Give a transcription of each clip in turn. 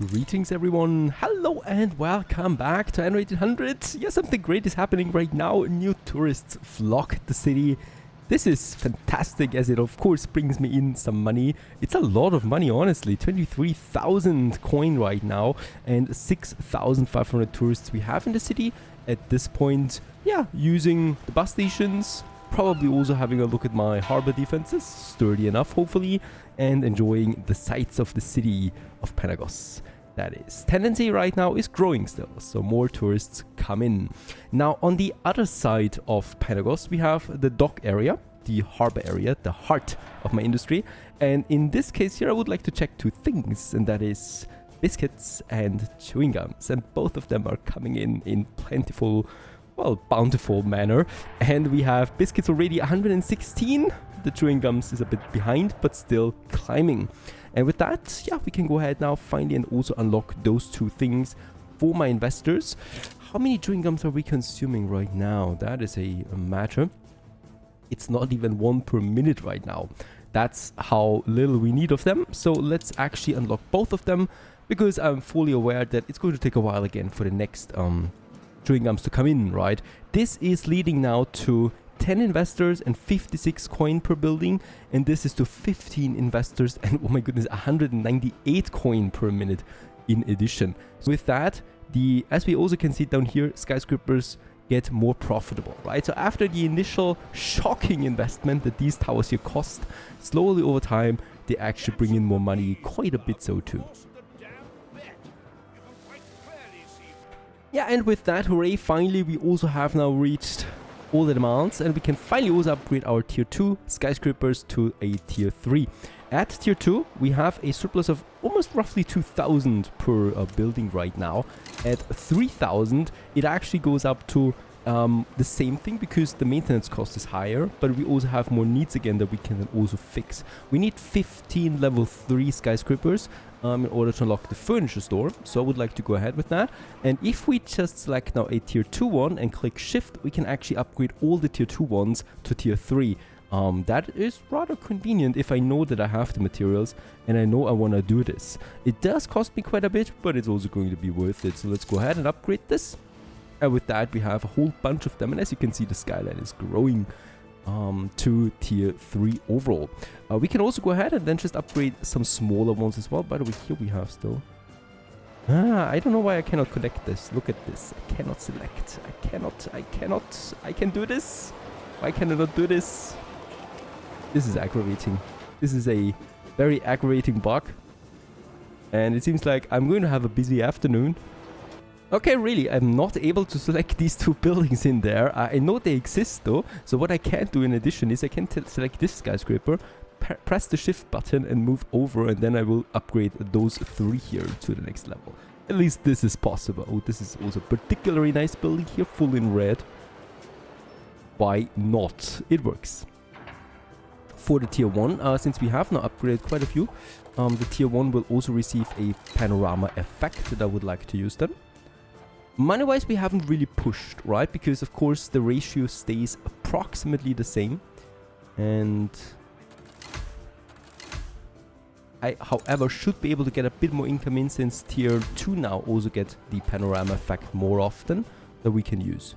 Greetings everyone, hello and welcome back to Anno 1800. Yeah, something great is happening right now. New tourists flock the city. This is fantastic as it of course brings me in some money. It's a lot of money, honestly. 23,000 coin right now and 6,500 tourists we have in the city at this point. Yeah, using the bus stations, probably also having a look at my harbor defenses, sturdy enough hopefully, and enjoying the sights of the city of Panagos. That is. Tendency right now is growing still, so more tourists come in. Now on the other side of Panagos we have the dock area, the harbor area, the heart of my industry, and in this case here I would like to check two things, and that is biscuits and chewing gums, and both of them are coming in plentiful, well, bountiful manner. And we have biscuits already 116. The chewing gums is a bit behind, but still climbing. And with that, yeah, we can go ahead now finally and also unlock those two things for my investors. How many chewing gums are we consuming right now? That is a matter. It's not even 1 per minute right now. That's how little we need of them. So let's actually unlock both of them, because I'm fully aware that it's going to take a while again for the next chewing gums to come in, right? This is leading now to 10 investors and 56 coin per building, and this is to 15 investors and, oh my goodness, 198 coin per minute in addition. So with that, as we also can see down here, skyscrapers get more profitable, right? So after the initial shocking investment that these towers here cost, slowly over time they actually bring in more money, quite a bit so too. Yeah, and with that, hooray, finally we also have now reached all the demands, and we can finally also upgrade our tier 2 skyscrapers to a tier 3. At tier 2 we have a surplus of almost roughly 2,000 per building right now. At 3,000 it actually goes up to the same thing, because the maintenance cost is higher, but we also have more needs again that we can also fix. We need 15 level 3 skyscrapers in order to unlock the furniture store, so I would like to go ahead with that. And if we just select now a tier 2 one and click shift, we can actually upgrade all the tier 2 ones to tier 3. That is rather convenient if I know that I have the materials and I know I want to do this. It does cost me quite a bit, but it's also going to be worth it. So let's go ahead and upgrade this. And with that we have a whole bunch of them, and as you can see the skyline is growing to tier 3 overall. We can also go ahead and then just upgrade some smaller ones as well. By the way, here we have still... I don't know why I cannot connect this. Look at this. I cannot select. I can do this. Why can I not do this? This is aggravating. This is a very aggravating bug. And it seems like I'm going to have a busy afternoon. Okay, really, I'm not able to select these two buildings in there. I know they exist though. So what I can do in addition is I can select this skyscraper, press the shift button and move over, and then I will upgrade those 3 here to the next level. At least this is possible. Oh, this is also a particularly nice building here, full in red. Why not? It works. For the tier 1, since we have now upgraded quite a few, the tier 1 will also receive a panorama effect that I would like to use then. Money-wise, we haven't really pushed, right? Because, of course, the ratio stays approximately the same. And I, however, should be able to get a bit more income in, since tier 2 now also get the panorama effect more often that we can use.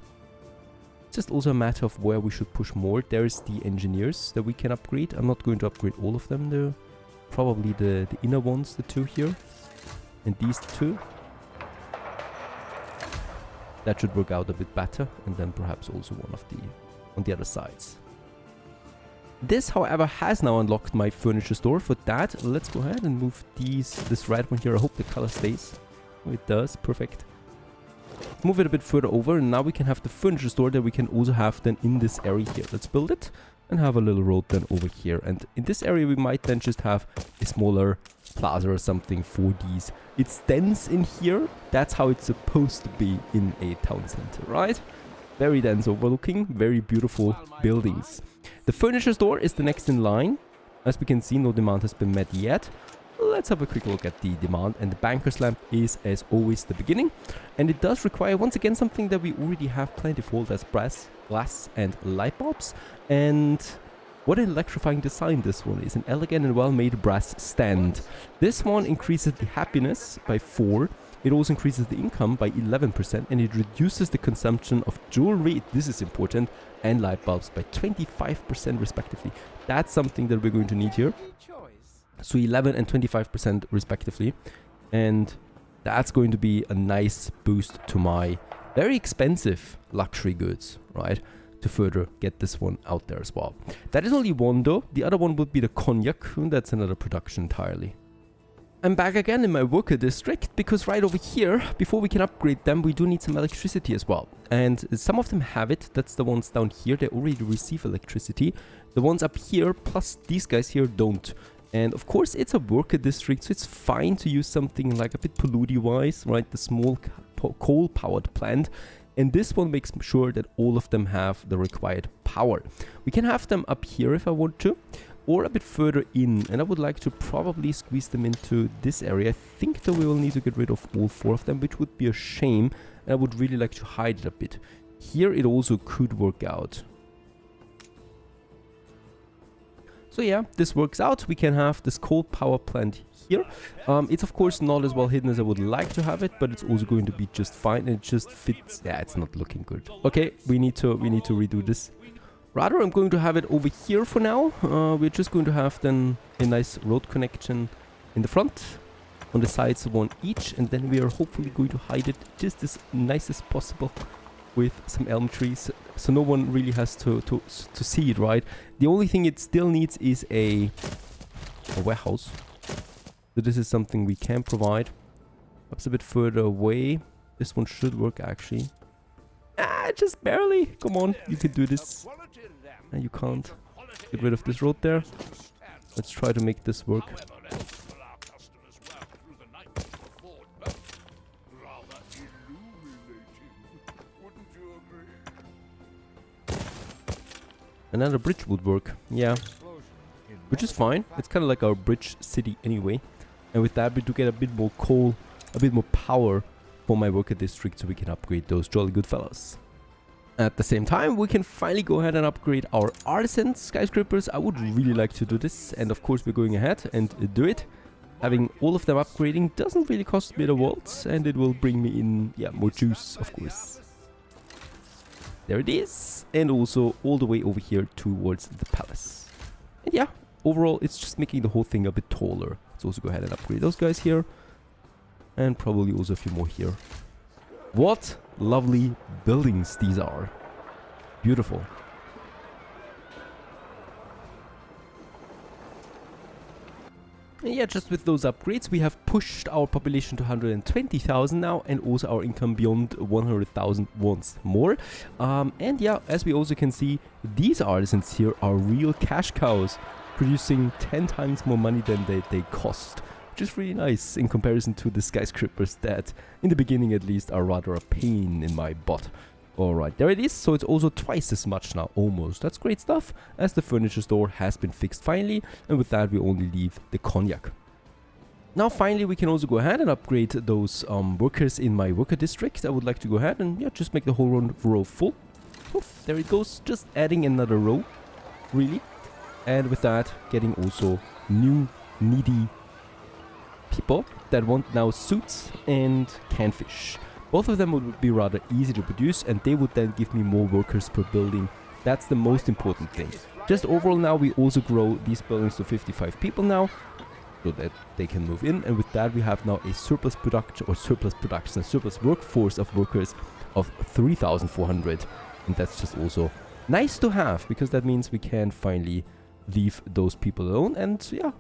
It's just also a matter of where we should push more. There's the engineers that we can upgrade. I'm not going to upgrade all of them though. Probably the inner ones, the 2 here. And these 2. That should work out a bit better, and then perhaps also one of the on the other sides. This, however, has now unlocked my furniture store. For that, let's go ahead and move this red one here. I hope the color stays. Oh, it does. Perfect. Move it a bit further over, and now we can have the furniture store that we can also have then in this area here. Let's build it and have a little road then over here. And in this area, we might then just have a smaller plaza or something for these. It's dense in here. That's how it's supposed to be in a town center, right? Very dense overlooking, very beautiful buildings. The furniture store is the next in line. As we can see, no demand has been met yet. Let's have a quick look at the demand, and the banker's lamp is as always the beginning, and it does require once again something that we already have plentiful. That's brass, glass and light bulbs. And What an electrifying design this one is. An elegant and well-made brass stand. This one increases the happiness by 4. It also increases the income by 11%, and it reduces the consumption of jewelry, this is important, and light bulbs by 25% respectively. That's something that we're going to need here. So 11 and 25% respectively. And that's going to be a nice boost to my very expensive luxury goods, right? To further get this one out there as well. That is only one though. The other one would be the cognac. That's another production entirely. I'm back again in my worker district because right over here, before we can upgrade them, we do need some electricity as well. And some of them have it. That's the ones down here. They already receive electricity. The ones up here, plus these guys here, don't. And of course, it's a worker district, so it's fine to use something like a bit polluting-wise, right? The small coal-powered plant. And this one makes sure that all of them have the required power. We can have them up here if I want to, or a bit further in. And I would like to probably squeeze them into this area. I think that we will need to get rid of all 4 of them, which would be a shame. And I would really like to hide it a bit. Here it also could work out. So yeah, this works out. We can have this coal power plant here. It's of course not as well hidden as I would like to have it, but it's also going to be just fine. And it just fits. Yeah, it's not looking good. Okay, we need to redo this. Rather, I'm going to have it over here for now. We're just going to have then a nice road connection in the front, on the sides 1 each, and then we are hopefully going to hide it just as nice as possible with some elm trees, so no one really has to see it, right? The only thing it still needs is a warehouse. So this is something we can provide. Perhaps a bit further away. This one should work actually. Ah, just barely. Come on, you can do this. And you can't. Get rid of this road there. Let's try to make this work. Another bridge would work, yeah. Which is fine. It's kind of like our bridge city anyway. And with that we do get a bit more coal, a bit more power for my worker district, so we can upgrade those jolly good fellas. At the same time, we can finally go ahead and upgrade our artisan skyscrapers. I would really like to do this, and of course we're going ahead and do it. Having all of them upgrading doesn't really cost me the world, and it will bring me in, yeah, more juice, of course. There it is, and also all the way over here towards the palace. And yeah, overall it's just making the whole thing a bit taller. Let's also go ahead and upgrade those guys here, and probably also a few more here. What lovely buildings these are. Beautiful. And yeah, just with those upgrades, we have pushed our population to 120,000 now, and also our income beyond 100,000 once more. And yeah, as we also can see, these artisans here are real cash cows, producing 10 times more money than they cost. Which is really nice in comparison to the skyscrapers that, in the beginning at least, are rather a pain in my butt. Alright, there it is, so it's also twice as much now, almost. That's great stuff, as the furniture store has been fixed finally, and with that we only leave the cognac. Now finally we can also go ahead and upgrade those workers in my worker district. I would like to go ahead and yeah, just make the whole row full. Oof, there it goes, just adding another row, really. And with that, getting also new needy people that want now suits and can fish. Both of them would be rather easy to produce, and they would then give me more workers per building. That's the most important thing. Just overall now we also grow these buildings to 55 people now, so that they can move in, and with that we have now a surplus workforce of workers of 3,400, and that's just also nice to have, because that means we can finally leave those people alone and yeah,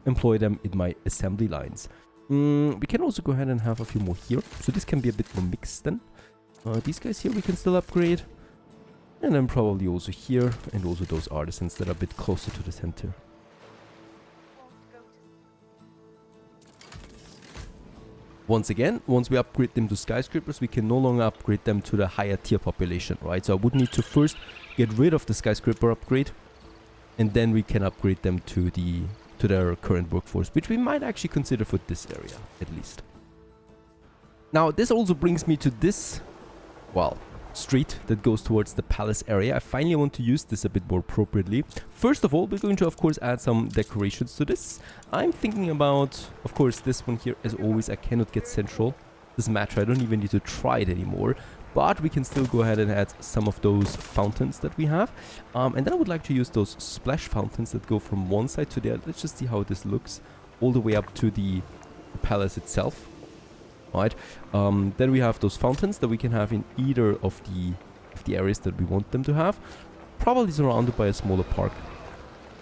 employ them in my assembly lines. We can also go ahead and have a few more here, so this can be a bit more mixed then. These guys here we can still upgrade, and then probably also here, and also those artisans that are a bit closer to the center. Once again, once we upgrade them to skyscrapers, we can no longer upgrade them to the higher tier population, right? So I would need to first get rid of the skyscraper upgrade, and then we can upgrade them to their current workforce, which we might actually consider for this area, at least. Now, this also brings me to this, well, street that goes towards the palace area. I finally want to use this a bit more appropriately. First of all, we're going to, of course, add some decorations to this. I'm thinking about, of course, this one here. As always, I cannot get central. Doesn't matter. I don't even need to try it anymore. But we can still go ahead and add some of those fountains that we have. And then I would like to use those splash fountains that go from one side to the other. Let's just see how this looks all the way up to the palace itself. Right. Then we have those fountains that we can have in either of the areas that we want them to have. Probably surrounded by a smaller park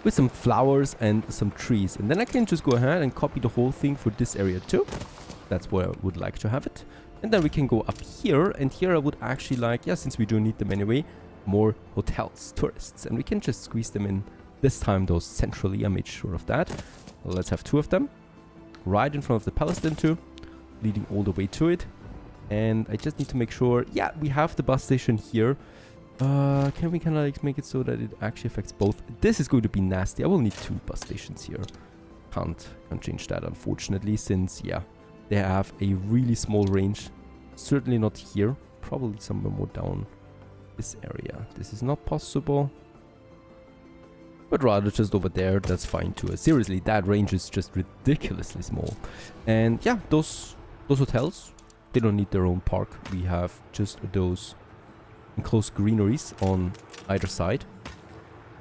with some flowers and some trees. And then I can just go ahead and copy the whole thing for this area too. That's where I would like to have it. And then we can go up here, and here I would actually like, yeah, since we do need them anyway, more hotels, tourists. And we can just squeeze them in, this time those centrally. I made sure of that. Well, let's have 2 of them. Right in front of the palace then too, leading all the way to it. And I just need to make sure, yeah, we have the bus station here. Can we kind of like make it so that it actually affects both? This is going to be nasty. I will need 2 bus stations here. Can't change that, unfortunately, since, yeah, they have a really small range. Certainly not here. Probably somewhere more down this area. This is not possible. But rather just over there. That's fine too. Seriously, that range is just ridiculously small. And yeah, those hotels, they don't need their own park. We have just those enclosed greeneries on either side.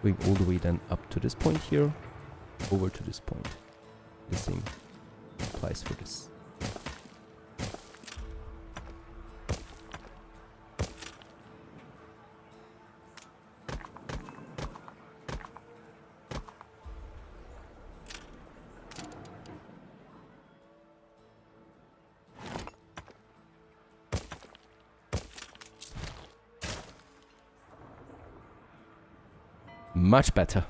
Going all the way then up to this point here. Over to this point. The same applies for this. Much better.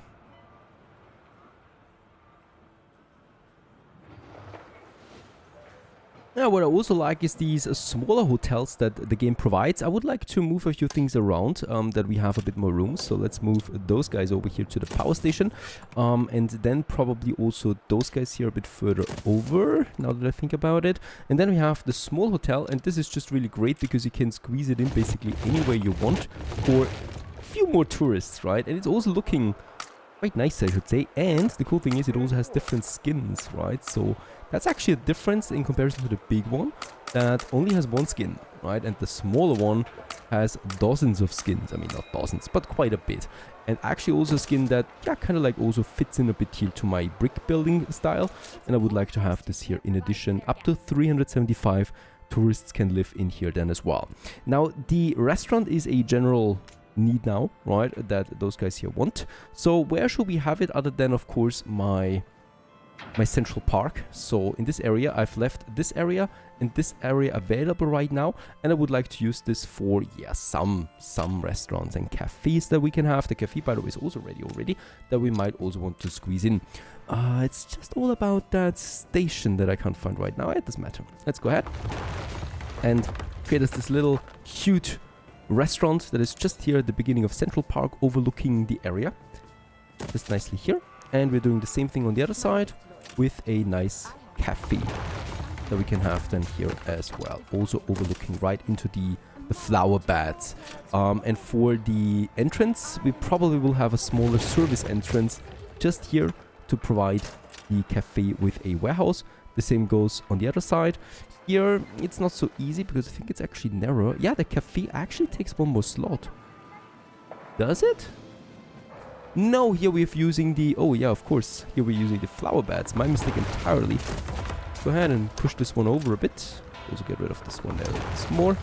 Now, what I also like is these smaller hotels that the game provides. I would like to move a few things around, that we have a bit more room. So let's move those guys over here to the power station. And then probably also those guys here a bit further over, now that I think about it. And then we have the small hotel, and this is just really great because you can squeeze it in basically anywhere you want for few more tourists, right? And it's also looking quite nice, I should say. And the cool thing is it also has different skins, right? So that's actually a difference in comparison to the big one that only has 1 skin, right? And the smaller one has dozens of skins. I mean, not dozens, but quite a bit. And actually also a skin that, yeah, kind of like also fits in a bit here to my brick building style. And I would like to have this here in addition. Up to 375 tourists can live in here then as well. Now, the restaurant is a general need now, right, that those guys here want. So where should we have it other than, of course, my central park? So in this area, I've left this area and this area available right now, and I would like to use this for, yeah, some restaurants and cafes that we can have. The cafe, by the way, is also ready already, that we might also want to squeeze in. It's just all about that station that I can't find right now. It doesn't matter. Let's go ahead and create us this little cute restaurant that is just here at the beginning of Central Park, overlooking the area, just nicely here. And we're doing the same thing on the other side with a nice cafe that we can have then here as well, also overlooking right into the flower beds. And for the entrance, we probably will have a smaller service entrance just here to provide the cafe with a warehouse. The same goes on the other side. Here, it's not so easy because I think it's actually narrow. Yeah, the cafe actually takes 1 more slot. Does it? No, here we're using the... Oh, yeah, of course. Here we're using the flower beds. My mistake entirely. Go ahead and push this one over a bit. Also get rid of this one there a bit more.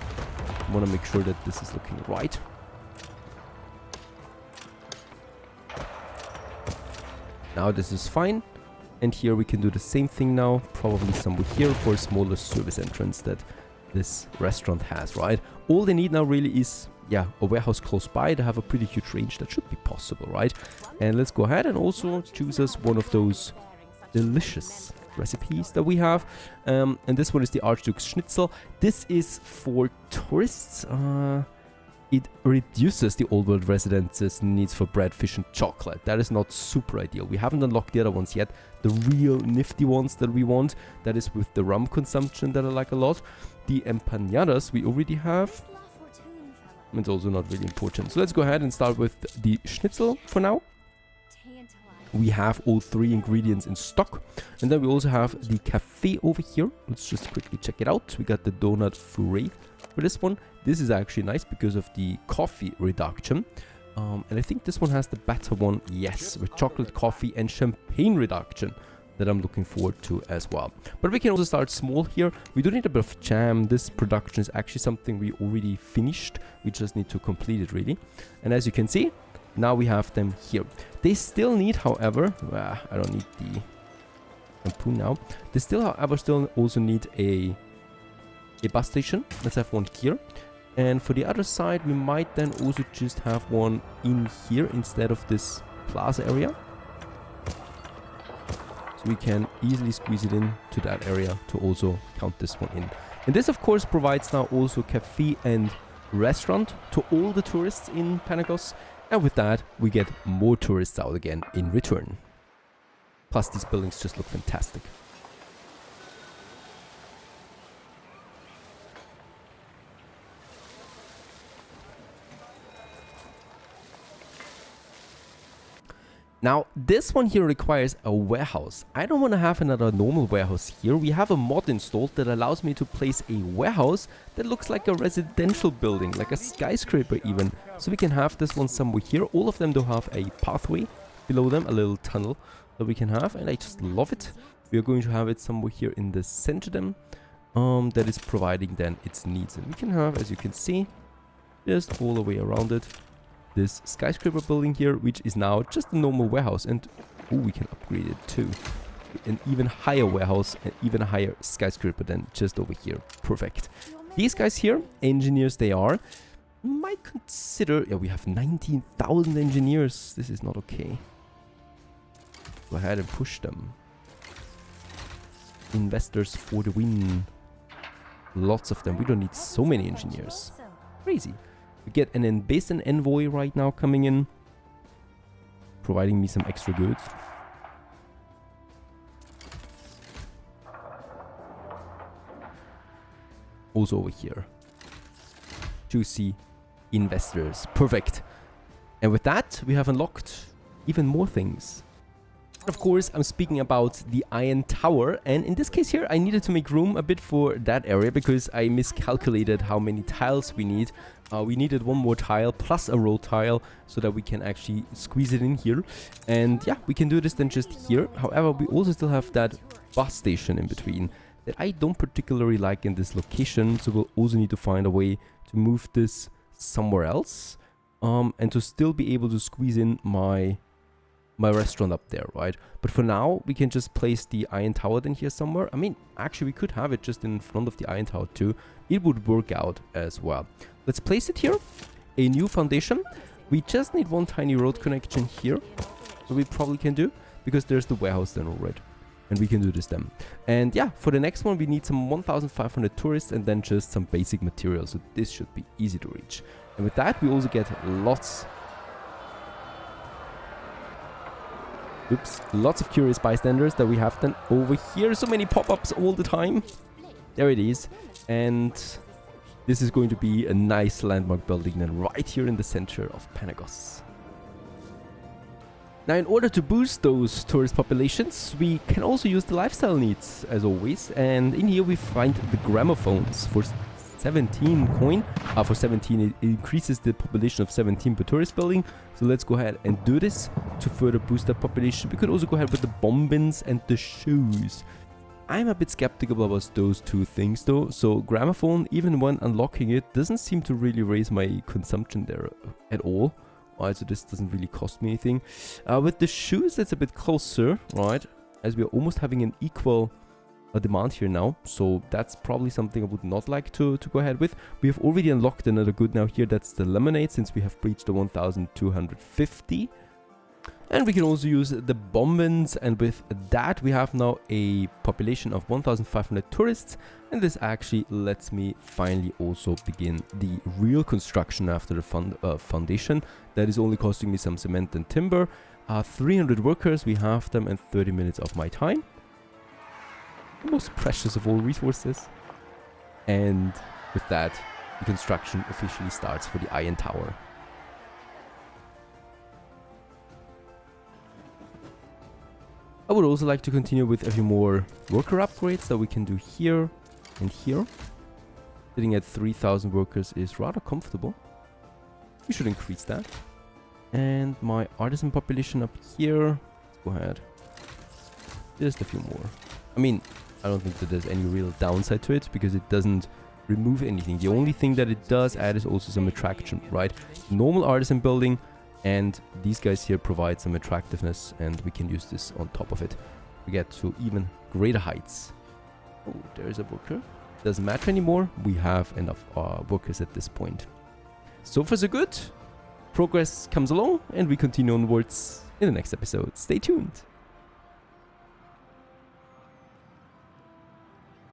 I want to make sure that this is looking right. Now this is fine. And here we can do the same thing now, probably somewhere here for a smaller service entrance that this restaurant has, right? All they need now really is, yeah, a warehouse close by. They have a pretty huge range. That should be possible, right? And let's go ahead and also choose us one of those delicious recipes that we have. And this one is the Archduke's Schnitzel. This is for tourists. It reduces the old world residents' needs for bread, fish and chocolate. That is not super ideal. We haven't unlocked the other ones yet. The real nifty ones that we want. That is with the rum consumption that I like a lot. The empanadas we already have. It's also not really important. So let's go ahead and start with the schnitzel for now. We have all 3 ingredients in stock. And then we also have the cafe over here. Let's just quickly check it out. We got the donut fourré for this one. This is actually nice because of the coffee reduction. And I think this one has the better one. Yes, with chocolate, coffee and champagne reduction that I'm looking forward to as well. But we can also start small here. We do need a bit of jam. This production is actually something we already finished. We just need to complete it really. And as you can see, now we have them here. They still need, however, I don't need the shampoo now. They still, however, also need a bus station. Let's have one here. And for the other side, we might then also just have one in here instead of this plaza area. So we can easily squeeze it in to that area to also count this one in. And this, of course, provides now also cafe and restaurant to all the tourists in Panagos. And with that, we get more tourists out again in return. Plus, these buildings just look fantastic. Now, this one here requires a warehouse. I don't want to have another normal warehouse here. We have a mod installed that allows me to place a warehouse that looks like a residential building, like a skyscraper even. So we can have this one somewhere here. All of them do have a pathway below them, a little tunnel that we can have, and I just love it. We are going to have it somewhere here in the center then, that is providing then its needs. And we can have, as you can see, just all the way around it, this skyscraper building here, which is now just a normal warehouse. And we can upgrade it too. An even higher warehouse and even a higher skyscraper than just over here. Perfect. These guys here, engineers they are, might consider... Yeah, we have 19,000 engineers. This is not okay. Go ahead and push them. Investors for the win. Lots of them. We don't need so many engineers. Crazy. We get an Basin envoy right now coming in, providing me some extra goods. Also over here. Juicy investors. Perfect. And with that, we have unlocked even more things. Of course, I'm speaking about the Iron Tower, and in this case here, I needed to make room a bit for that area because I miscalculated how many tiles we need. We needed one more tile plus a row tile so that we can actually squeeze it in here. And yeah, we can do this then just here. However, we also still have that bus station in between that I don't particularly like in this location. So we'll also need to find a way to move this somewhere else, and to still be able to squeeze in my restaurant up there, right? But for now, we can just place the Iron Tower then here somewhere. I mean, actually, we could have it just in front of the Iron Tower too. It would work out as well. Let's place it here. A new foundation. We just need one tiny road connection here. So we probably can do, because there's the warehouse then already. And we can do this then. And yeah, for the next one, we need some 1,500 tourists and then just some basic materials. So this should be easy to reach. And with that, we also get lots of curious bystanders that we have then over here. So many pop-ups all the time. There it is. And this is going to be a nice landmark building then right here in the center of Panagos. Now, in order to boost those tourist populations, we can also use the lifestyle needs as always. And in here we find the gramophones for 17 coin. For 17 it increases the population of 17 per tourist building. So let's go ahead and do this to further boost that population. We could also go ahead with the bomb bins and the shoes. I'm a bit skeptical about those two things though. So gramophone, even when unlocking it, doesn't seem to really raise my consumption there at all. Right, so this doesn't really cost me anything. With the shoes, it's a bit closer, right? As we are almost having an equal demand here now. So that's probably something I would not like to go ahead with. We have already unlocked another good now here. That's the lemonade, since we have breached the 1,250. And we can also use the bombins, and with that we have now a population of 1,500 tourists, and this actually lets me finally also begin the real construction after the foundation. That is only costing me some cement and timber. 300 workers, we have them, and 30 minutes of my time. The most precious of all resources. And with that, the construction officially starts for the Iron Tower. I would also like to continue with a few more worker upgrades that we can do here and here. Sitting at 3,000 workers is rather comfortable. We should increase that. And my artisan population up here. Let's go ahead. Just a few more. I mean, I don't think that there's any real downside to it because it doesn't remove anything. The only thing that it does add is also some attraction, right? Normal artisan building, and these guys here provide some attractiveness, and we can use this on top of it. We get to even greater heights. Oh, there's a worker. Doesn't matter anymore. We have enough workers at this point. So far so good. Progress comes along, and we continue onwards in the next episode. Stay tuned.